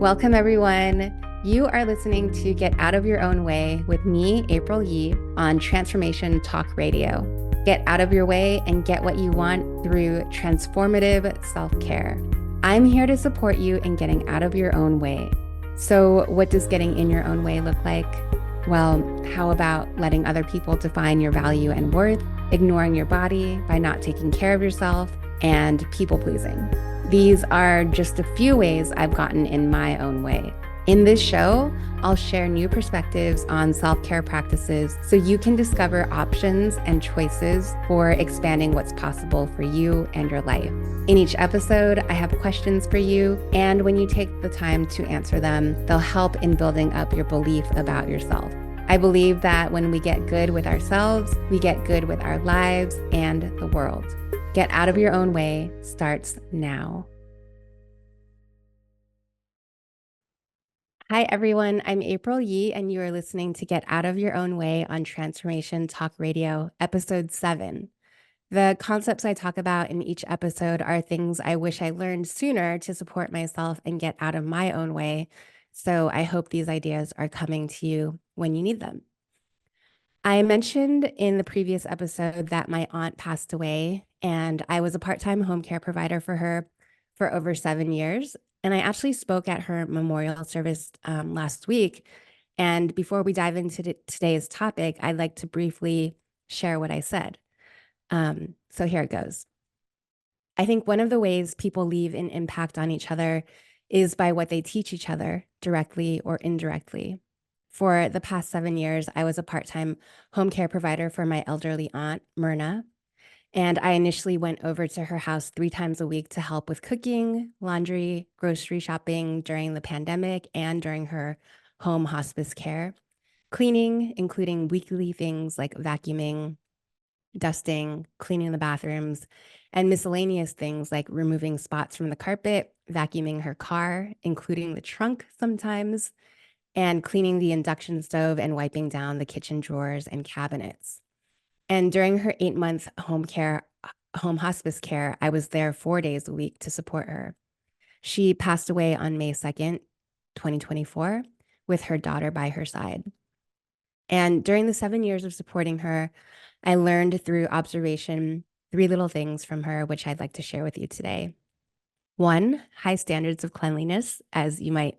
Welcome, everyone. You are listening to Get Out of Your Own Way with me, April Yee, on Transformation Talk Radio. Get out of your way and get what you want through transformative self-care. I'm here to support you in getting out of your own way. So, what does getting in your own way look like? Well, how about letting other people define your value and worth, ignoring your body by not taking care of yourself, and people-pleasing? These are just a few ways I've gotten in my own way. In this show, I'll share new perspectives on self-care practices so you can discover options and choices for expanding what's possible for you and your life. In each episode, I have questions for you, and when you take the time to answer them, they'll help in building up your belief about yourself. I believe that when we get good with ourselves, we get good with our lives and the world. Get Out of Your Own Way starts now. Hi, everyone. I'm April Yee, and you are listening to Get Out of Your Own Way on Transformation Talk Radio, Episode 7. The concepts I talk about in each episode are things I wish I learned sooner to support myself and get out of my own way. So I hope these ideas are coming to you when you need them. I mentioned in the previous episode that my aunt passed away, and I was a part-time home care provider for her for over 7 years. And I actually spoke at her memorial service last week. And before we dive into today's topic, I'd like to briefly share what I said. So here it goes. I think one of the ways people leave an impact on each other is by what they teach each other, directly or indirectly. For the past 7 years, I was a part-time home care provider for my elderly aunt, Myrna. And I initially went over to her house 3 times a week to help with cooking, laundry, grocery shopping during the pandemic and during her home hospice care, cleaning, including weekly things like vacuuming, dusting, cleaning the bathrooms, and miscellaneous things like removing spots from the carpet, vacuuming her car, including the trunk sometimes, and cleaning the induction stove and wiping down the kitchen drawers and cabinets. And during her 8-month home hospice care, I was there 4 days a week to support her. She passed away on May 2nd, 2024, with her daughter by her side. And during the 7 years of supporting her, I learned through observation 3 little things from her, which I'd like to share with you today. 1, high standards of cleanliness, as you might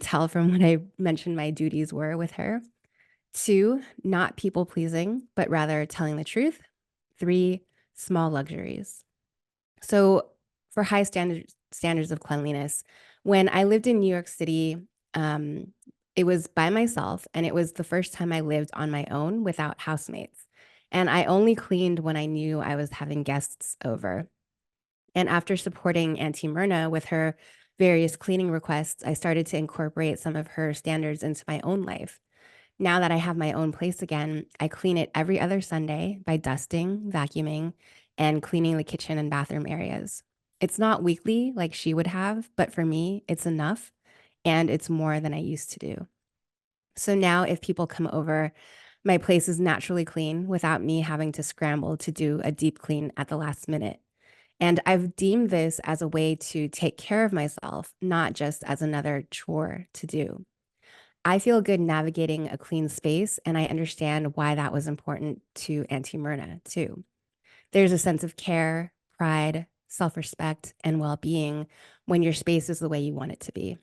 tell from what I mentioned my duties were with her. 2, not people-pleasing, but rather telling the truth. 3, small luxuries. So for high standards of cleanliness, when I lived in New York City, it was by myself, and it was the first time I lived on my own without housemates. And I only cleaned when I knew I was having guests over. And after supporting Auntie Myrna with her various cleaning requests, I started to incorporate some of her standards into my own life. Now that I have my own place again, I clean it every other Sunday by dusting, vacuuming, and cleaning the kitchen and bathroom areas. It's not weekly like she would have, but for me, it's enough, and it's more than I used to do. So now if people come over, my place is naturally clean without me having to scramble to do a deep clean at the last minute. And I've deemed this as a way to take care of myself, not just as another chore to do. I feel good navigating a clean space, and I understand why that was important to Auntie Myrna, too. There's a sense of care, pride, self-respect, and well-being when your space is the way you want it to be.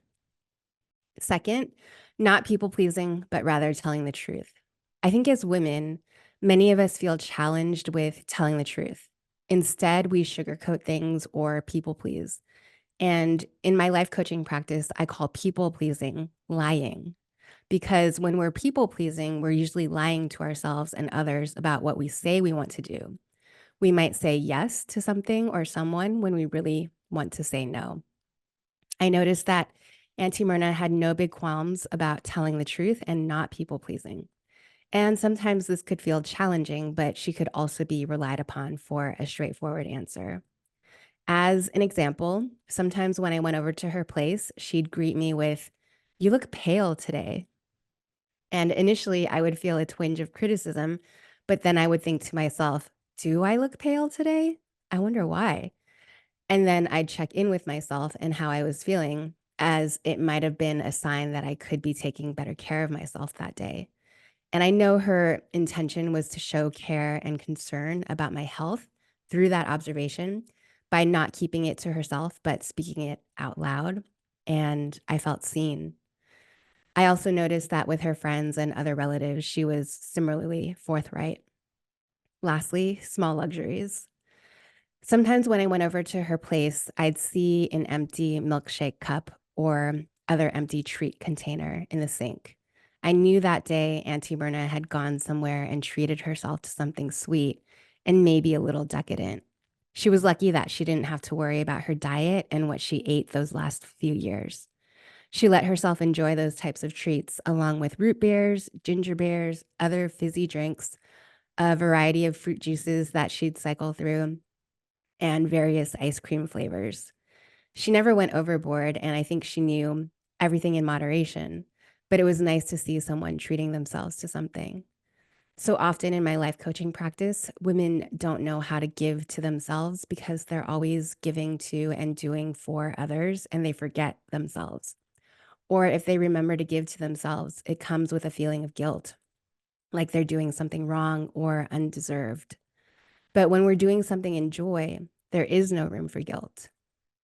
Second, not people-pleasing, but rather telling the truth. I think as women, many of us feel challenged with telling the truth. Instead, we sugarcoat things or people-please. And in my life coaching practice, I call people-pleasing lying. Because when we're people-pleasing, we're usually lying to ourselves and others about what we say we want to do. We might say yes to something or someone when we really want to say no. I noticed that Auntie Myrna had no big qualms about telling the truth and not people-pleasing. And sometimes this could feel challenging, but she could also be relied upon for a straightforward answer. As an example, sometimes when I went over to her place, she'd greet me with, "You look pale today." And initially, I would feel a twinge of criticism, but then I would think to myself, do I look pale today? I wonder why. And then I'd check in with myself and how I was feeling. as it might have been a sign that I could be taking better care of myself that day. And I know her intention was to show care and concern about my health through that observation by not keeping it to herself, but speaking it out loud. And I felt seen. I also noticed that with her friends and other relatives, she was similarly forthright. Lastly, small luxuries. Sometimes when I went over to her place, I'd see an empty milkshake cup or other empty treat container in the sink. I knew that day Auntie Myrna had gone somewhere and treated herself to something sweet and maybe a little decadent. She was lucky that she didn't have to worry about her diet and what she ate those last few years. She let herself enjoy those types of treats along with root beers, ginger beers, other fizzy drinks, a variety of fruit juices that she'd cycle through, and various ice cream flavors. She never went overboard, and I think she knew everything in moderation, but it was nice to see someone treating themselves to something. So often in my life coaching practice, women don't know how to give to themselves because they're always giving to and doing for others, and they forget themselves. Or if they remember to give to themselves, it comes with a feeling of guilt, like they're doing something wrong or undeserved. But when we're doing something in joy, there is no room for guilt.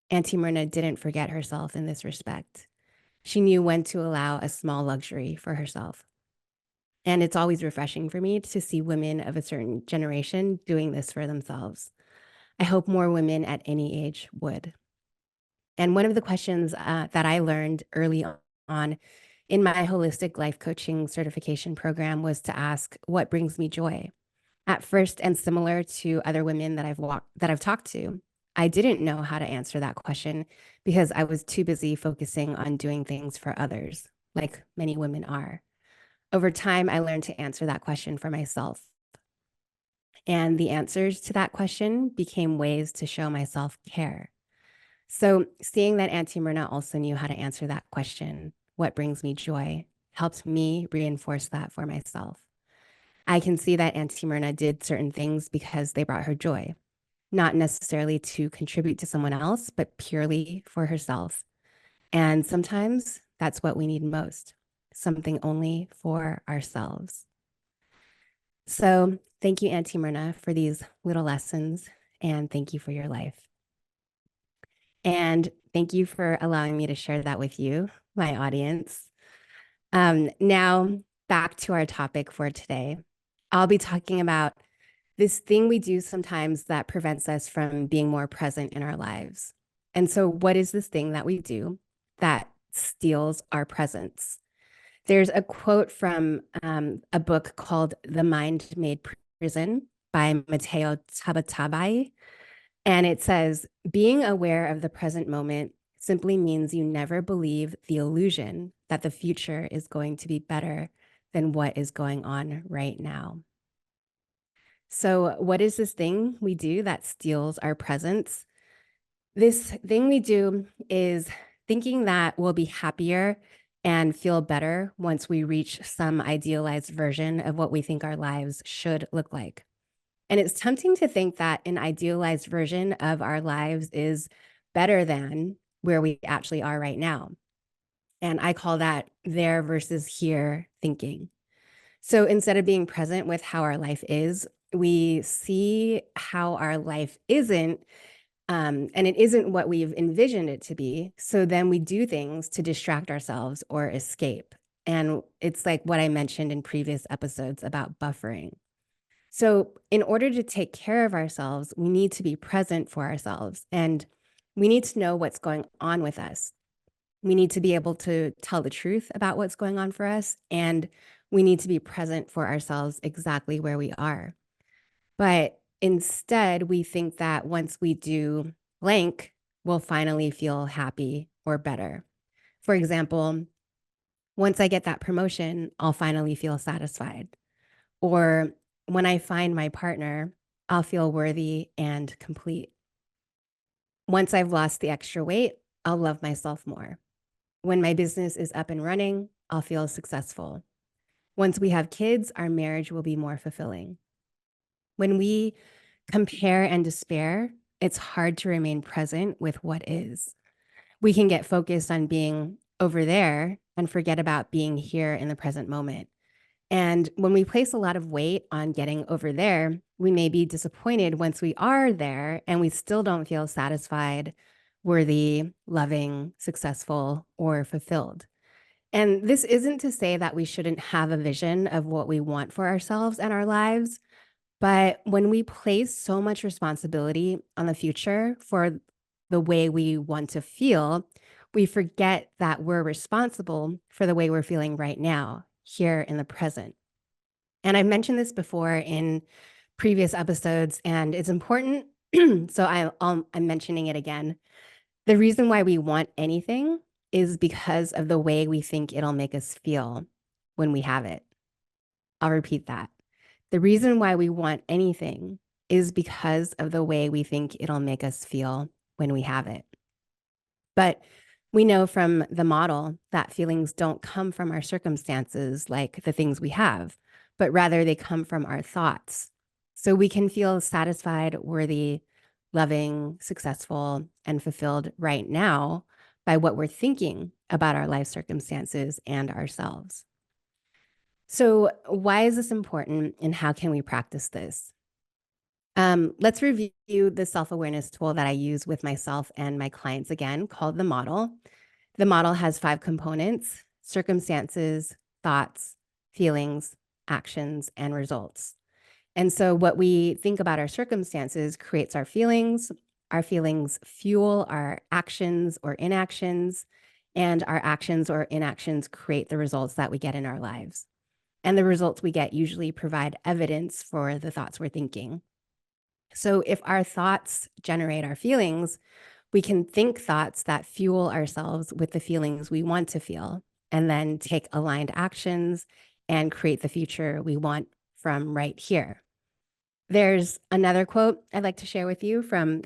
Auntie Myrna didn't forget herself in this respect. She knew when to allow a small luxury for herself. And it's always refreshing for me to see women of a certain generation doing this for themselves. I hope more women at any age would. And one of the questions that I learned early on in my holistic life coaching certification program was to ask, what brings me joy? At first, and similar to other women that I've talked to, I didn't know how to answer that question because I was too busy focusing on doing things for others, like many women are. Over time, I learned to answer that question for myself. And the answers to that question became ways to show myself care. So, seeing that Auntie Myrna also knew how to answer that question, what brings me joy, helped me reinforce that for myself. I can see that Auntie Myrna did certain things because they brought her joy, not necessarily to contribute to someone else, but purely for herself. And sometimes that's what we need most, something only for ourselves. So thank you, Auntie Myrna, for these little lessons, and thank you for your life. And thank you for allowing me to share that with you, my audience. Now, back to our topic for today. I'll be talking about this thing we do sometimes that prevents us from being more present in our lives. And so, what is this thing that we do that steals our presence? There's a quote from a book called The Mind Made Prison by Mateo Tabatabai. And it says, being aware of the present moment simply means you never believe the illusion that the future is going to be better than what is going on right now. So, what is this thing we do that steals our presence? This thing we do is thinking that we'll be happier and feel better once we reach some idealized version of what we think our lives should look like. And it's tempting to think that an idealized version of our lives is better than where we actually are right now. And I call that there versus here thinking. So instead of being present with how our life is, we see how our life isn't, and it isn't what we've envisioned it to be. So then we do things to distract ourselves or escape. And it's like what I mentioned in previous episodes about buffering. So, in order to take care of ourselves, we need to be present for ourselves and we need to know what's going on with us. We need to be able to tell the truth about what's going on for us, and we need to be present for ourselves exactly where we are. But instead, we think that once we do blank, we'll finally feel happy or better. For example, once I get that promotion, I'll finally feel satisfied. Or when I find my partner, I'll feel worthy and complete. Once I've lost the extra weight, I'll love myself more. When my business is up and running, I'll feel successful. Once we have kids, our marriage will be more fulfilling. When we compare and despair, it's hard to remain present with what is. We can get focused on being over there and forget about being here in the present moment. And when we place a lot of weight on getting over there, we may be disappointed once we are there and we still don't feel satisfied, worthy, loving, successful, or fulfilled. And this isn't to say that we shouldn't have a vision of what we want for ourselves and our lives, but when we place so much responsibility on the future for the way we want to feel, we forget that we're responsible for the way we're feeling right now, here in the present. And I've mentioned this before in previous episodes, and it's important. So I'm mentioning it again. The reason why we want anything is because of the way we think it'll make us feel when we have it. I'll repeat that. The reason why we want anything is because of the way we think it'll make us feel when we have it. But we know from the model that feelings don't come from our circumstances like the things we have, but rather they come from our thoughts. So we can feel satisfied, worthy, loving, successful, and fulfilled right now by what we're thinking about our life circumstances and ourselves. So, why is this important and how can we practice this? Let's review the self awareness tool that I use with myself and my clients again, called the model. The model has 5 components: circumstances, thoughts, feelings, actions, and results. And so, what we think about our circumstances creates our feelings. Our feelings fuel our actions or inactions, and our actions or inactions create the results that we get in our lives. And the results we get usually provide evidence for the thoughts we're thinking. So if our thoughts generate our feelings, we can think thoughts that fuel ourselves with the feelings we want to feel, and then take aligned actions and create the future we want from right here. There's another quote I'd like to share with you from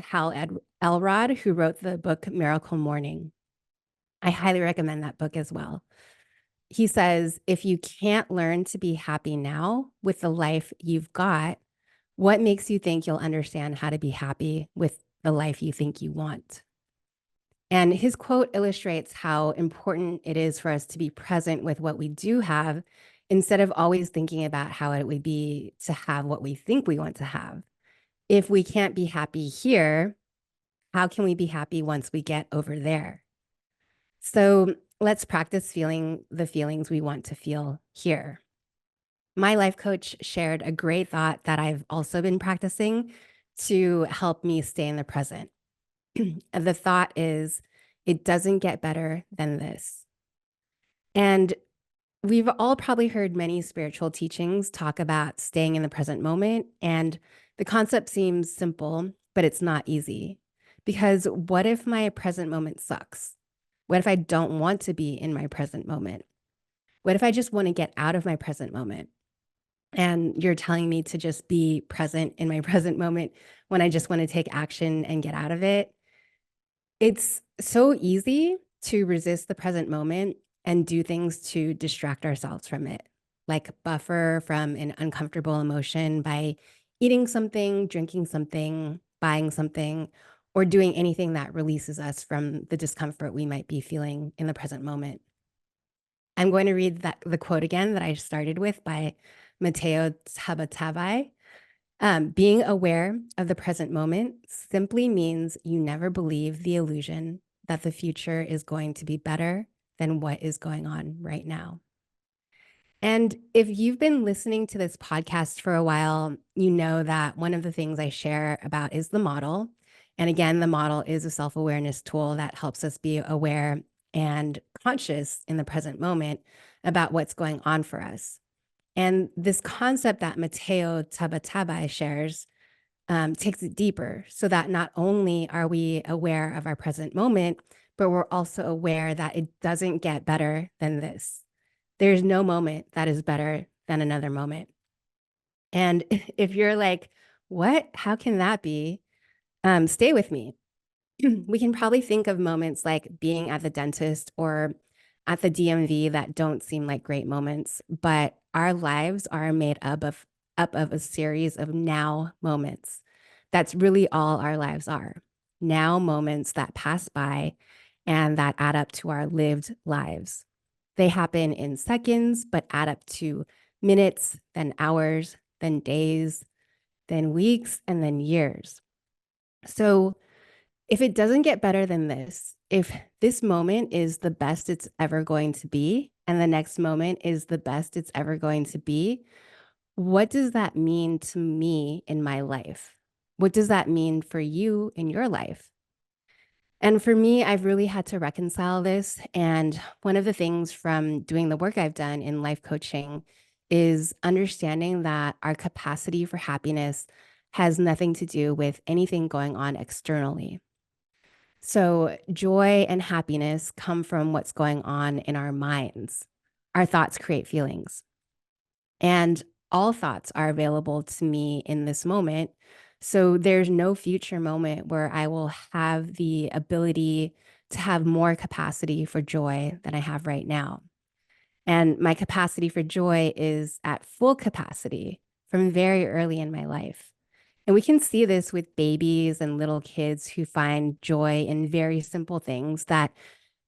Elrod, who wrote the book Miracle Morning. I highly recommend that book as well. He says, if you can't learn to be happy now with the life you've got, what makes you think you'll understand how to be happy with the life you think you want? And his quote illustrates how important it is for us to be present with what we do have instead of always thinking about how it would be to have what we think we want to have. If we can't be happy here, how can we be happy once we get over there? So let's practice feeling the feelings we want to feel here. My life coach shared a great thought that I've also been practicing to help me stay in the present. The thought is, it doesn't get better than this. And we've all probably heard many spiritual teachings talk about staying in the present moment. And the concept seems simple, but it's not easy. Because what if my present moment sucks? What if I don't want to be in my present moment? What if I just want to get out of my present moment? And you're telling me to just be present in my present moment when I just want to take action and get out of it. It's so easy to resist the present moment and do things to distract ourselves from it, like buffer from an uncomfortable emotion by eating something, drinking something, buying something, or doing anything that releases us from the discomfort we might be feeling in the present moment. I'm going to read the quote again that I started with by Mateo Tabatabai. Being aware of the present moment simply means you never believe the illusion that the future is going to be better than what is going on right now. And if you've been listening to this podcast for a while, you know that one of the things I share about is the model. And again, the model is a self-awareness tool that helps us be aware and conscious in the present moment about what's going on for us. And this concept that Mateo Tabatabai shares takes it deeper, so that not only are we aware of our present moment, but we're also aware that it doesn't get better than this. There's no moment that is better than another moment. And if you're like, what? How can that be? Stay with me. We can probably think of moments like being at the dentist or at the DMV that don't seem like great moments, but our lives are made up of a series of now moments. That's really all our lives are. Now moments that pass by and that add up to our lived lives. They happen in seconds, but add up to minutes, then hours, then days, then weeks, and then years. So if it doesn't get better than this, if this moment is the best it's ever going to be, and the next moment is the best it's ever going to be, what does that mean to me in my life? What does that mean for you in your life? And for me, I've really had to reconcile this. And one of the things from doing the work I've done in life coaching is understanding that our capacity for happiness has nothing to do with anything going on externally. So, joy and happiness come from what's going on in our minds. Our thoughts create feelings. And all thoughts are available to me in this moment. So there's no future moment where I will have the ability to have more capacity for joy than I have right now. And my capacity for joy is at full capacity from very early in my life. And we can see this with babies and little kids who find joy in very simple things that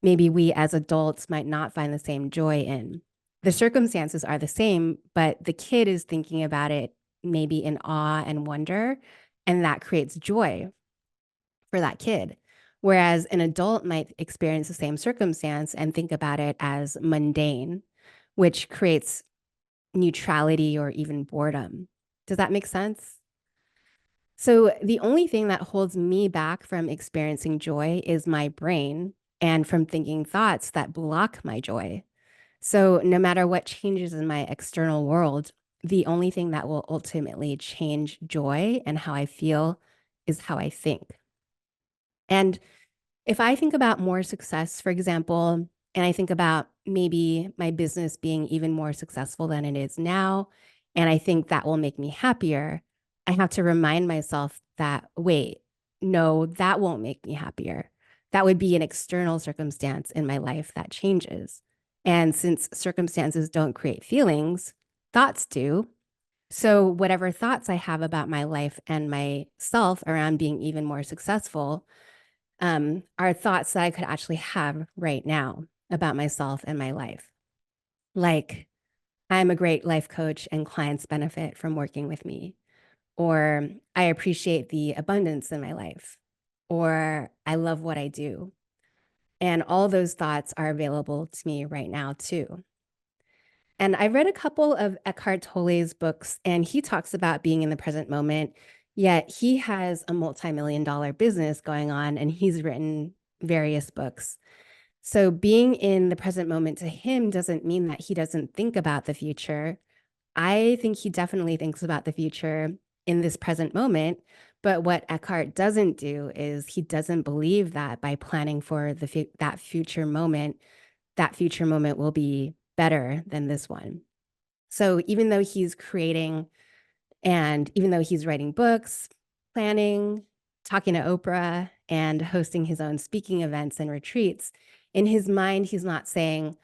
maybe we as adults might not find the same joy in. The circumstances are the same, but the kid is thinking about it maybe in awe and wonder, and that creates joy for that kid. Whereas an adult might experience the same circumstance and think about it as mundane, which creates neutrality or even boredom. Does that make sense? So the only thing that holds me back from experiencing joy is my brain and from thinking thoughts that block my joy. So no matter what changes in my external world, the only thing that will ultimately change joy and how I feel is how I think. And if I think about more success, for example, and I think about maybe my business being even more successful than it is now, and I think that will make me happier, I have to remind myself that, wait, no, that won't make me happier. That would be an external circumstance in my life that changes. And since circumstances don't create feelings, thoughts do. So, whatever thoughts I have about my life and myself around being even more successful are thoughts that I could actually have right now about myself and my life. Like, I'm a great life coach and clients benefit from working with me, or I appreciate the abundance in my life, or I love what I do. And all those thoughts are available to me right now, too. And I read a couple of Eckhart Tolle's books, and he talks about being in the present moment, yet he has a multi-million-dollar business going on, and he's written various books. So being in the present moment to him doesn't mean that he doesn't think about the future. I think he definitely thinks about the future in this present moment. But what Eckhart doesn't do is he doesn't believe that by planning for that future moment will be better than this one. So even though he's creating and even though he's writing books, planning, talking to Oprah, and hosting his own speaking events and retreats, in his mind, he's not saying,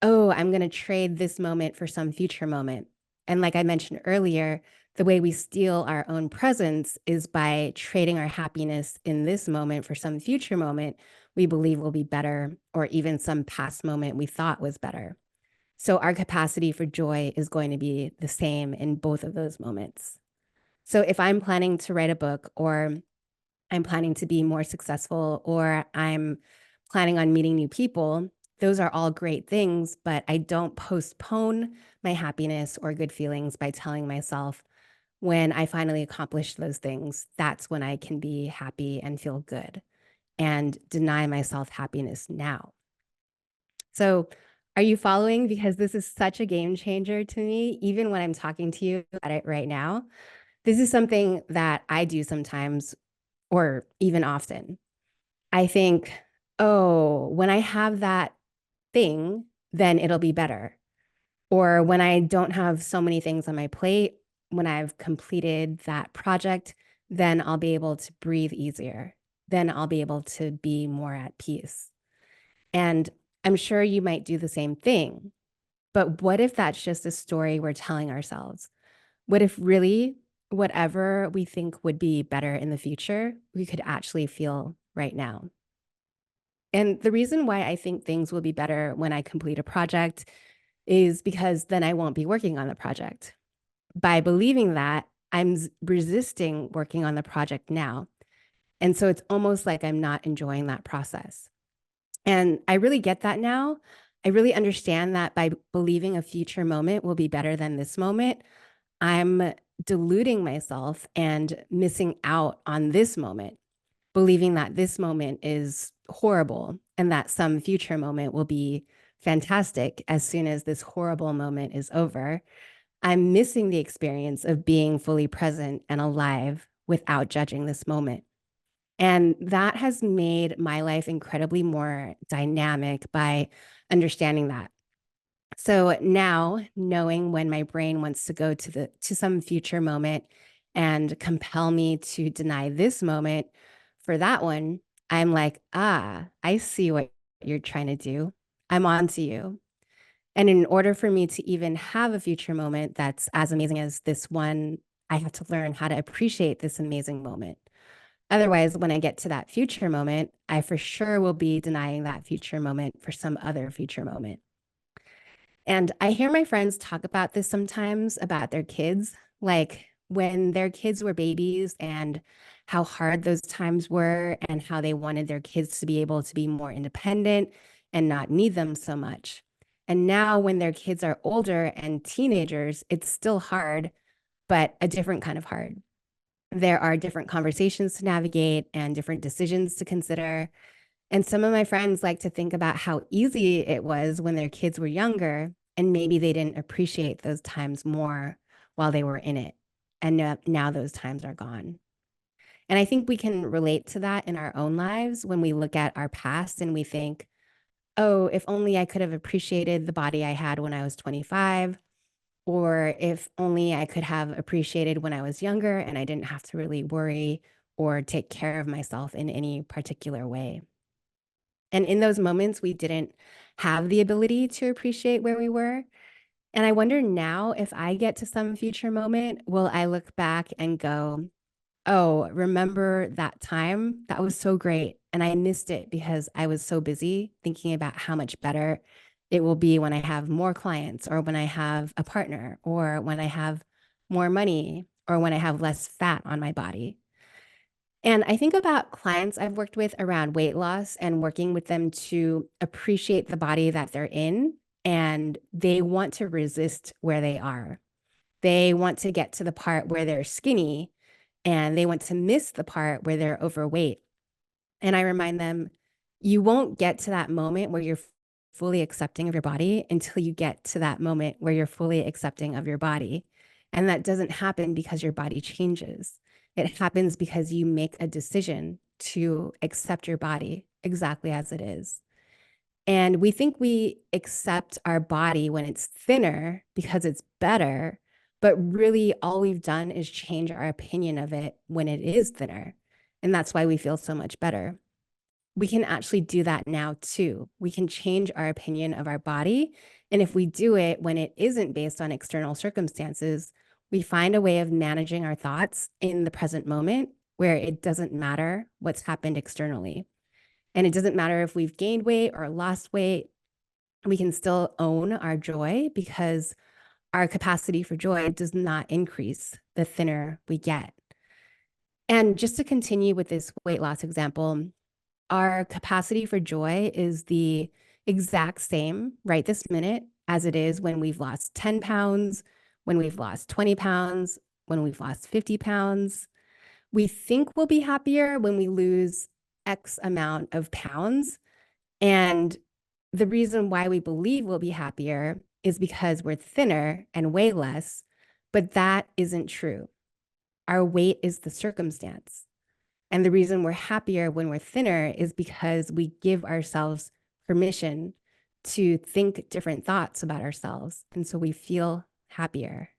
oh, I'm going to trade this moment for some future moment. And like I mentioned earlier, the way we steal our own presence is by trading our happiness in this moment for some future moment we believe will be better, or even some past moment we thought was better. So our capacity for joy is going to be the same in both of those moments. So if I'm planning to write a book, or I'm planning to be more successful, or I'm planning on meeting new people, those are all great things, but I don't postpone my happiness or good feelings by telling myself, when I finally accomplish those things, that's when I can be happy and feel good, and deny myself happiness now. So, are you following? Because this is such a game changer to me, even when I'm talking to you about it right now. This is something that I do sometimes, or even often. I think, oh, when I have that thing, then it'll be better. Or when I don't have so many things on my plate, when I've completed that project, then I'll be able to breathe easier. Then I'll be able to be more at peace. And I'm sure you might do the same thing. But what if that's just a story we're telling ourselves? What if really whatever we think would be better in the future, we could actually feel right now? And the reason why I think things will be better when I complete a project is because then I won't be working on the project. By believing that, I'm resisting working on the project now. And so it's almost like I'm not enjoying that process. And I really get that now. I really understand that by believing a future moment will be better than this moment, I'm deluding myself and missing out on this moment, believing that this moment is horrible and that some future moment will be fantastic as soon as this horrible moment is over. I'm missing the experience of being fully present and alive without judging this moment. And that has made my life incredibly more dynamic by understanding that. So now, knowing when my brain wants to go to some future moment and compel me to deny this moment for that one, I'm like, I see what you're trying to do. I'm on to you. And in order for me to even have a future moment that's as amazing as this one, I have to learn how to appreciate this amazing moment. Otherwise, when I get to that future moment, I for sure will be denying that future moment for some other future moment. And I hear my friends talk about this sometimes about their kids, like when their kids were babies and how hard those times were and how they wanted their kids to be able to be more independent and not need them so much. And now, when their kids are older and teenagers, it's still hard, but a different kind of hard. There are different conversations to navigate and different decisions to consider. And some of my friends like to think about how easy it was when their kids were younger, and maybe they didn't appreciate those times more while they were in it. And now those times are gone. And I think we can relate to that in our own lives when we look at our past and we think, oh, if only I could have appreciated the body I had when I was 25, or if only I could have appreciated when I was younger and I didn't have to really worry or take care of myself in any particular way. And in those moments, we didn't have the ability to appreciate where we were. And I wonder now if I get to some future moment, will I look back and go, oh, remember that time? That was so great. And I missed it because I was so busy thinking about how much better it will be when I have more clients or when I have a partner or when I have more money or when I have less fat on my body. And I think about clients I've worked with around weight loss and working with them to appreciate the body that they're in, and they want to resist where they are. They want to get to the part where they're skinny and they want to miss the part where they're overweight. And I remind them, you won't get to that moment where you're fully accepting of your body until you get to that moment where you're fully accepting of your body. And that doesn't happen because your body changes. It happens because you make a decision to accept your body exactly as it is. And we think we accept our body when it's thinner because it's better, but really all we've done is change our opinion of it when it is thinner. And that's why we feel so much better. We can actually do that now too. We can change our opinion of our body. And if we do it when it isn't based on external circumstances, we find a way of managing our thoughts in the present moment where it doesn't matter what's happened externally. And it doesn't matter if we've gained weight or lost weight, we can still own our joy because our capacity for joy does not increase the thinner we get. And just to continue with this weight loss example, our capacity for joy is the exact same right this minute as it is when we've lost 10 pounds, when we've lost 20 pounds, when we've lost 50 pounds. We think we'll be happier when we lose X amount of pounds. And the reason why we believe we'll be happier is because we're thinner and weigh less, but that isn't true. Our weight is the circumstance. And the reason we're happier when we're thinner is because we give ourselves permission to think different thoughts about ourselves. And so we feel happier.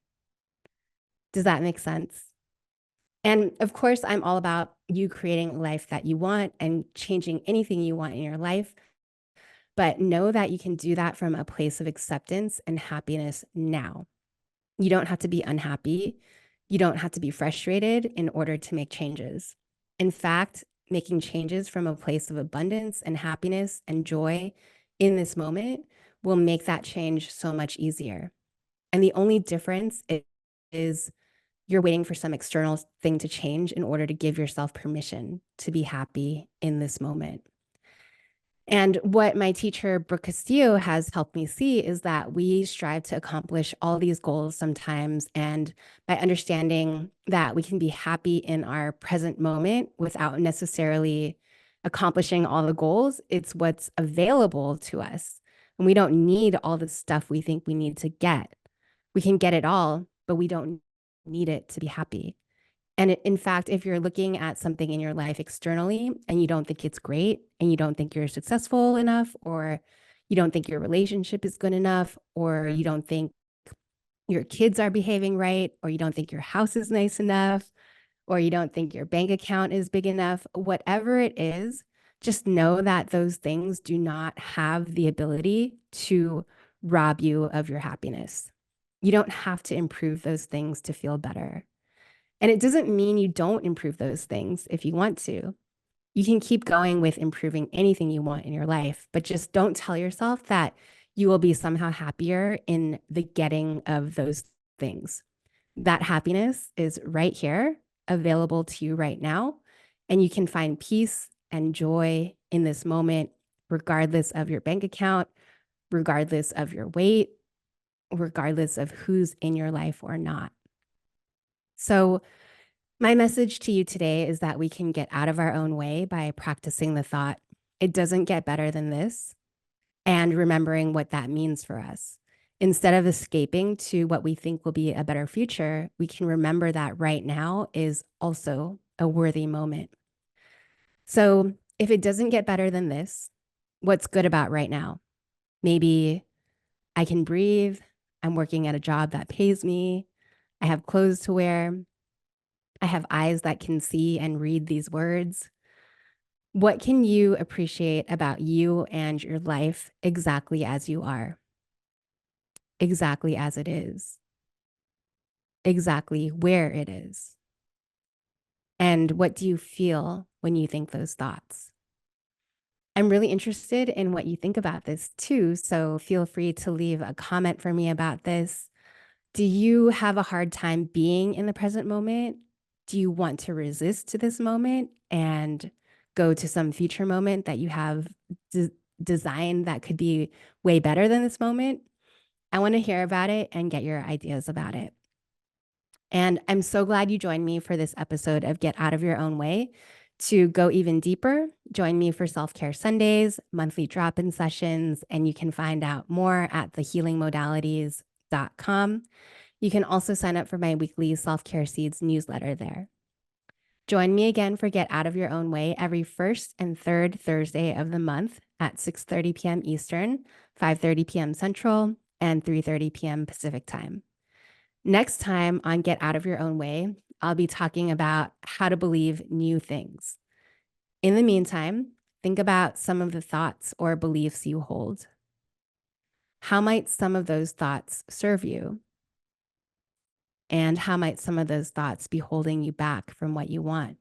Does that make sense? And of course, I'm all about you creating a life that you want and changing anything you want in your life. But know that you can do that from a place of acceptance and happiness now. You don't have to be unhappy. You don't have to be frustrated in order to make changes. In fact, making changes from a place of abundance and happiness and joy in this moment will make that change so much easier. And the only difference is you're waiting for some external thing to change in order to give yourself permission to be happy in this moment. And what my teacher, Brooke Castillo, has helped me see is that we strive to accomplish all these goals sometimes. And by understanding that we can be happy in our present moment without necessarily accomplishing all the goals, it's what's available to us. And we don't need all the stuff we think we need to get. We can get it all, but we don't need it to be happy. And in fact, if you're looking at something in your life externally and you don't think it's great and you don't think you're successful enough, or you don't think your relationship is good enough, or you don't think your kids are behaving right, or you don't think your house is nice enough, or you don't think your bank account is big enough, whatever it is, just know that those things do not have the ability to rob you of your happiness. You don't have to improve those things to feel better. And it doesn't mean you don't improve those things if you want to. You can keep going with improving anything you want in your life, but just don't tell yourself that you will be somehow happier in the getting of those things. That happiness is right here, available to you right now, and you can find peace and joy in this moment, regardless of your bank account, regardless of your weight, regardless of who's in your life or not. So my message to you today is that we can get out of our own way by practicing the thought, it doesn't get better than this, and remembering what that means for us. Instead of escaping to what we think will be a better future, we can remember that right now is also a worthy moment. So if it doesn't get better than this, what's good about right now? Maybe I can breathe. I'm working at a job that pays me. I have clothes to wear. I have eyes that can see and read these words. What can you appreciate about you and your life exactly as you are? Exactly as it is. Exactly where it is. And what do you feel when you think those thoughts? I'm really interested in what you think about this too, so feel free to leave a comment for me about this. Do you have a hard time being in the present moment? Do you want to resist to this moment and go to some future moment that you have designed that could be way better than this moment? I want to hear about it and get your ideas about it. And I'm so glad you joined me for this episode of Get Out of Your Own Way. To go even deeper, join me for Self-Care Sundays, monthly drop-in sessions, and you can find out more at thehealingmodalities.com. You can also sign up for my weekly Self-Care Seeds newsletter there. Join me again for Get Out of Your Own Way every first and third Thursday of the month at 6:30 p.m. Eastern, 5:30 p.m. Central, and 3:30 p.m. Pacific time. Next time on Get Out of Your Own Way, I'll be talking about how to believe new things. In the meantime, think about some of the thoughts or beliefs you hold. How might some of those thoughts serve you? And how might some of those thoughts be holding you back from what you want?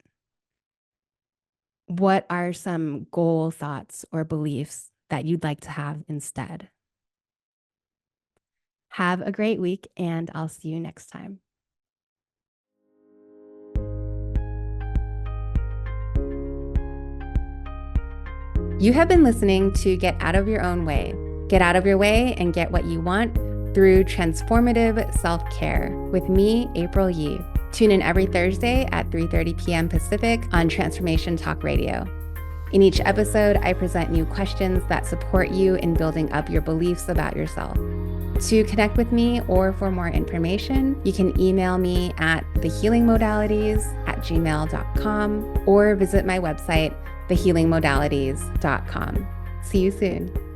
What are some goal thoughts or beliefs that you'd like to have instead? Have a great week, and I'll see you next time. You have been listening to Get Out of Your Own Way. Get out of your way and get what you want through transformative self-care with me, April Yee. Tune in every Thursday at 3:30 p.m. Pacific on Transformation Talk Radio. In each episode, I present new questions that support you in building up your beliefs about yourself. To connect with me or for more information, you can email me at thehealingmodalities@gmail.com or visit my website, thehealingmodalities.com. See you soon.